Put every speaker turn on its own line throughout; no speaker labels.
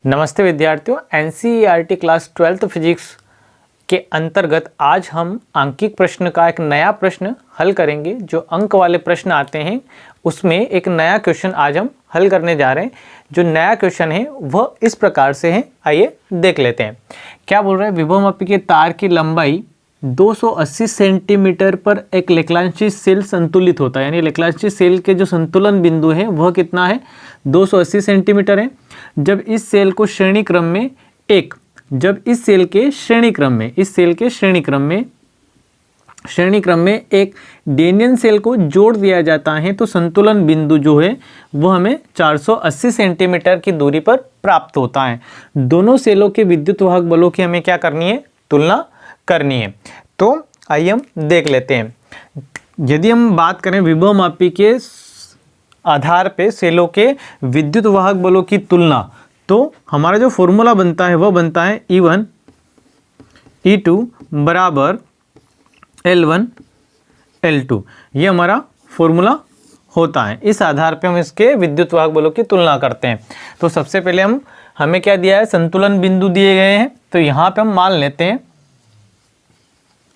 नमस्ते विद्यार्थियों, NCERT class 12th physics के अंतर्गत आज हम आंकिक प्रश्न का एक नया प्रश्न हल करेंगे। जो अंक वाले प्रश्न आते हैं उसमें एक नया क्वेश्चन आज हम हल करने जा रहे हैं। जो नया क्वेश्चन है वह इस प्रकार से है, आइए देख लेते हैं। क्या बोल रहे हैं, विभवमापी के तार की लंबाई 280 सेंटीमीटर पर एक लेक्लांची सेल संतुलित होता है। यानी लेक्लांची सेल के जो संतुलन बिंदु है वह कितना है, 280 सेंटीमीटर है। जब इस सेल को श्रेणी क्रम में इस सेल के श्रेणी क्रम में एक डेनियन सेल को जोड़ दिया जाता है तो संतुलन बिंदु जो है वह हमें 480 सेंटीमीटर की दूरी पर प्राप्त होता है। दोनों सेलों के विद्युत वाहक बलों की हमें क्या करनी है, तुलना करनी है। तो आइए हम देख लेते हैं। यदि हम बात करें विभवमापी के आधार पे सेलों के विद्युत वाहक बलों की तुलना, तो हमारा जो फॉर्मूला बनता है वह बनता है E1 E2 बराबर L1 L2। ये हमारा फॉर्मूला होता है। इस आधार पे हम इसके विद्युत वाहक बलों की तुलना करते हैं। तो सबसे पहले हमें क्या दिया है, संतुलन बिंदु दिए गए हैं। तो यहाँ पे हम मान लेते हैं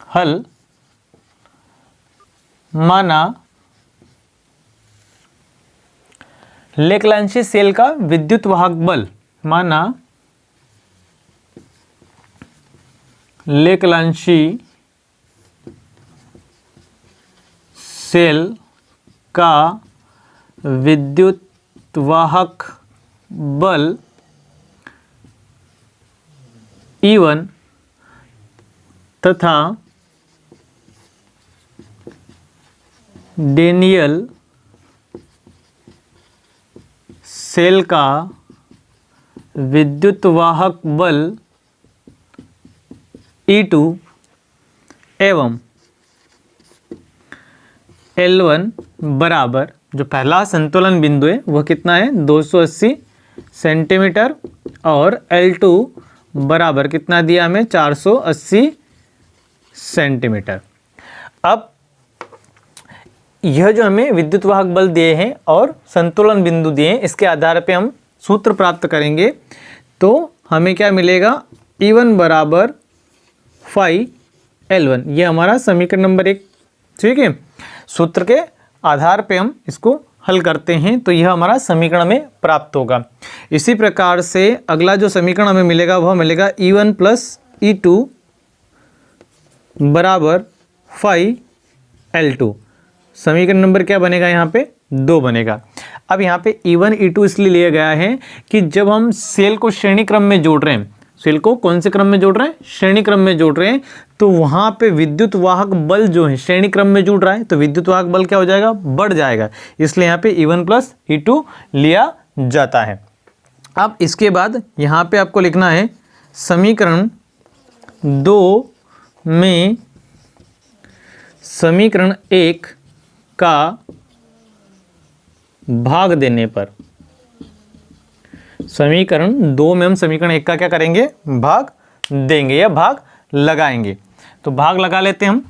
हल माना लेक्लांची सेल का विद्युत वाहक बल, माना लेक्लांची सेल का विद्युत वाहक बल E1 तथा डेनियल सेल का विद्युत वाहक बल E2 एवं L1 बराबर, जो पहला संतुलन बिंदु है वह कितना है, 280 सेंटीमीटर, और L2 बराबर कितना दिया हमें, 480 सेंटीमीटर। अब यह जो हमें विद्युत वाहक बल दिए हैं और संतुलन बिंदु दिए हैं, इसके आधार पे हम सूत्र प्राप्त करेंगे। तो हमें क्या मिलेगा, E1 बराबर phi L1। ये हमारा समीकरण नंबर 1, ठीक है। सूत्र के आधार पे हम इसको हल करते हैं तो यह हमारा समीकरण में प्राप्त होगा। इसी प्रकार से अगला जो समीकरण हमें मिलेगा वह मिलेगा E1 प्लस E2 बराबर phi L2। समीकरण नंबर क्या बनेगा, यहाँ पे 2 बनेगा। अब यहाँ पे E1 E2 इसलिए लिया गया है कि जब हम सेल को श्रेणी क्रम में जोड़ रहे हैं, सेल को कौन से क्रम में जोड़ रहे हैं, श्रेणी क्रम में जोड़ रहे हैं, तो वहाँ पे विद्युत वाहक बल जो है श्रेणी क्रम में जुड़ रहा है तो विद्युत वाहक बल क्या हो जाएगा, बढ़ जाएगा। इसलिए यहाँ पे E1 प्लस E2 लिया जाता है। अब इसके बाद यहाँ पे आपको लिखना है समीकरण 2 में समीकरण 1 का भाग देने पर, समीकरण 2 में हम समीकरण 1 का क्या करेंगे, भाग देंगे या भाग लगाएंगे। तो भाग लगा लेते हैं हम।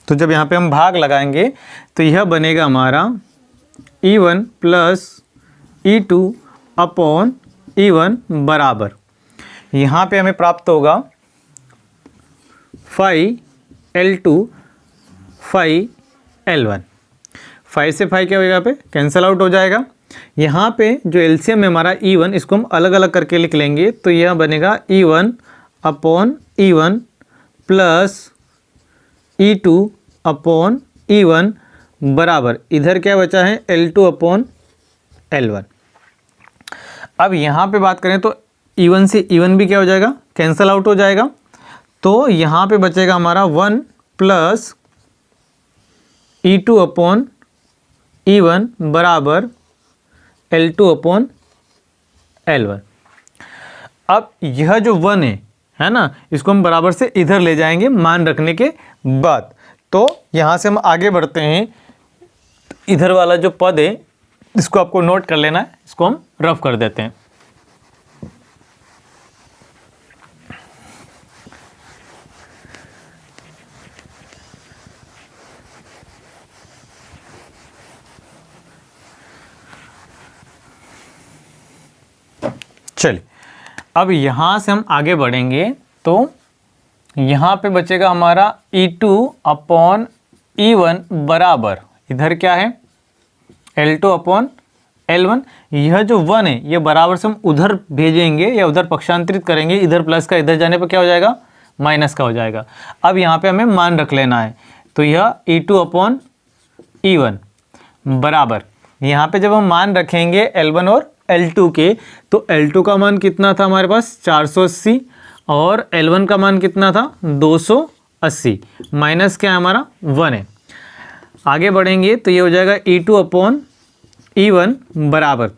तो जब यहां पे हम भाग लगाएंगे तो यह बनेगा हमारा E1 plus E2 upon E1 बराबर, यहाँ पे हमें प्राप्त होगा phi L2 phi L1। phi से phi क्या होगा, यहाँ पे कैंसल आउट हो जाएगा। यहाँ पे जो एलसीएम है हमारा E1, इसको हम अलग अलग करके लिख लेंगे तो यह बनेगा E1 upon E1 plus E2 upon E1 बराबर, इधर क्या बचा है, L2 अपॉन L1। अब यहाँ पे बात करें तो E1 से E1 भी क्या हो जाएगा, कैंसल आउट हो जाएगा। तो यहाँ पे बचेगा हमारा 1 प्लस E2 अपॉन E1 बराबर L2 अपॉन L1। अब यह जो 1 है ना, इसको हम बराबर से इधर ले जाएंगे मान रखने के बाद। तो यहाँ से हम आगे बढ़ते हैं। इधर वाला जो पद है इसको आपको नोट कर लेना है, इसको हम रफ कर देते हैं। चलिए अब यहाँ से हम आगे बढ़ेंगे तो यहाँ पे बचेगा हमारा E2/E1 बराबर, इधर क्या है L2/L1। यह जो 1 है ये बराबर से हम उधर भेजेंगे या उधर पक्षांतरित करेंगे, इधर प्लस का इधर जाने पर क्या हो जाएगा माइनस का हो जाएगा। अब यहाँ पे हमें मान रख लेना है, तो यह E2/E1 बराबर, यहाँ पे जब हम मान रखेंगे L1 और L2 के, तो L2 का मान कितना था हमारे पास 480 और L1 का मान कितना था 280, माइनस क्या है हमारा 1 है। आगे बढ़ेंगे तो ये हो जाएगा E2/E1 बराबर,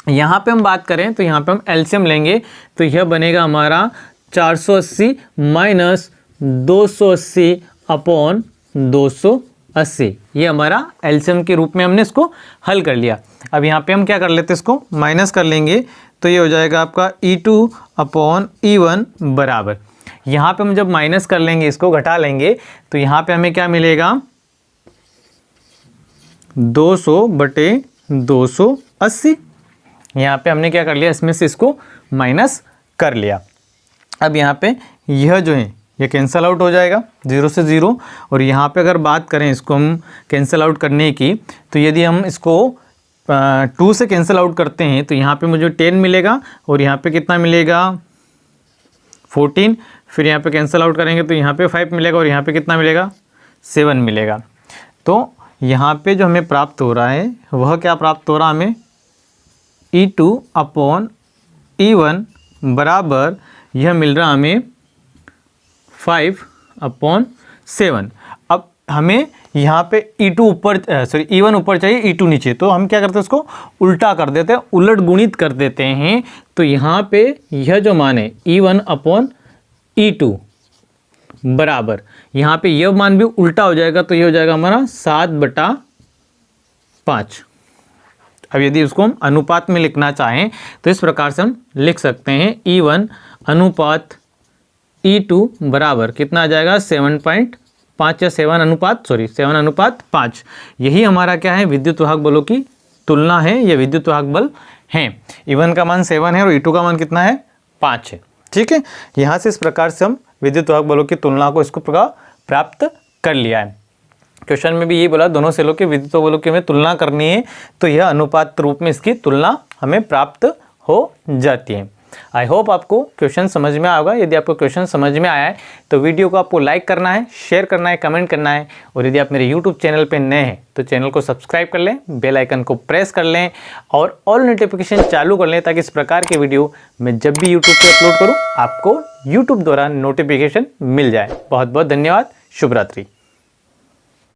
यहाँ पे हम बात करें तो यहाँ पे हम एलसीएम लेंगे तो यह बनेगा हमारा 480 माइनस 280/280, ये हमारा एलसीएम के रूप में हमने इसको हल कर लिया। अब यहाँ पे हम क्या कर लेते हैं, इसको माइनस कर लेंगे तो ये हो जाएगा आपका E2/E1 बराबर, यहाँ पे हम जब माइनस कर लेंगे, इसको घटा लेंगे तो यहाँ पे हमें क्या मिलेगा 200/280। यहाँ पे हमने क्या कर लिया, इसमें से इसको माइनस कर लिया। अब यहाँ पे यह जो है ये कैंसल आउट हो जाएगा 0 से 0, और यहाँ पे अगर बात करें इसको हम कैंसल आउट करने की, तो यदि हम इसको 2 से कैंसिल आउट करते हैं तो यहाँ पे मुझे 10 मिलेगा और यहाँ पे कितना मिलेगा 14, फिर यहाँ पे कैंसिल आउट करेंगे तो यहाँ पे 5 मिलेगा और यहाँ पे कितना मिलेगा 7 मिलेगा। तो यहाँ पे जो हमें प्राप्त हो रहा है वह क्या प्राप्त हो रहा है हमें E2/E1 बराबर, यह मिल रहा हमें 5/7। अब हमें यहाँ पे E2 ऊपर E1 ऊपर चाहिए, E2 नीचे, तो हम क्या करते हैं उसको उल्टा कर देते हैं, उलट गुणित कर देते हैं। तो यहाँ पे यह जो मान है E1/E2 बराबर, यहाँ पे यह मान भी उल्टा हो जाएगा तो ये हो जाएगा हमारा 7/5। अब यदि उसको हम अनुपात में लिखना चाहें तो इस प्रकार से हम लिख सकते हैं E1/E2 बराबर कितना आ जाएगा 7.5 या 7:5। यही हमारा क्या है विद्युत वाहक बलों की तुलना है, ये विद्युत वाहक बल हैं। E1 का मान 7 है और E2 का मान कितना है 5 है। ठीक है, यहाँ से इस प्रकार से हम विद्युत वाहक बलों की तुलना को इसको प्रकार प्राप्त कर लिया है। क्वेश्चन में भी यही बोला दोनों सेलों के विद्युत वाहक बलों की हमें तुलना करनी है, तो यह अनुपात रूप में इसकी तुलना हमें प्राप्त हो जाती है। आई होप आपको क्वेश्चन समझ में आएगा। यदि आपको क्वेश्चन समझ में आया है तो वीडियो को आपको लाइक करना है, शेयर करना है, कमेंट करना है, और यदि आप मेरे यूट्यूब चैनल पर नए हैं तो चैनल को सब्सक्राइब कर लें, बेल आइकन को प्रेस कर लें और ऑल नोटिफिकेशन चालू कर लें, ताकि इस प्रकार के वीडियो मैं जब भी यूट्यूब पर अपलोड करूँ आपको यूट्यूब द्वारा नोटिफिकेशन मिल जाए। बहुत बहुत धन्यवाद। शुभ रात्रि।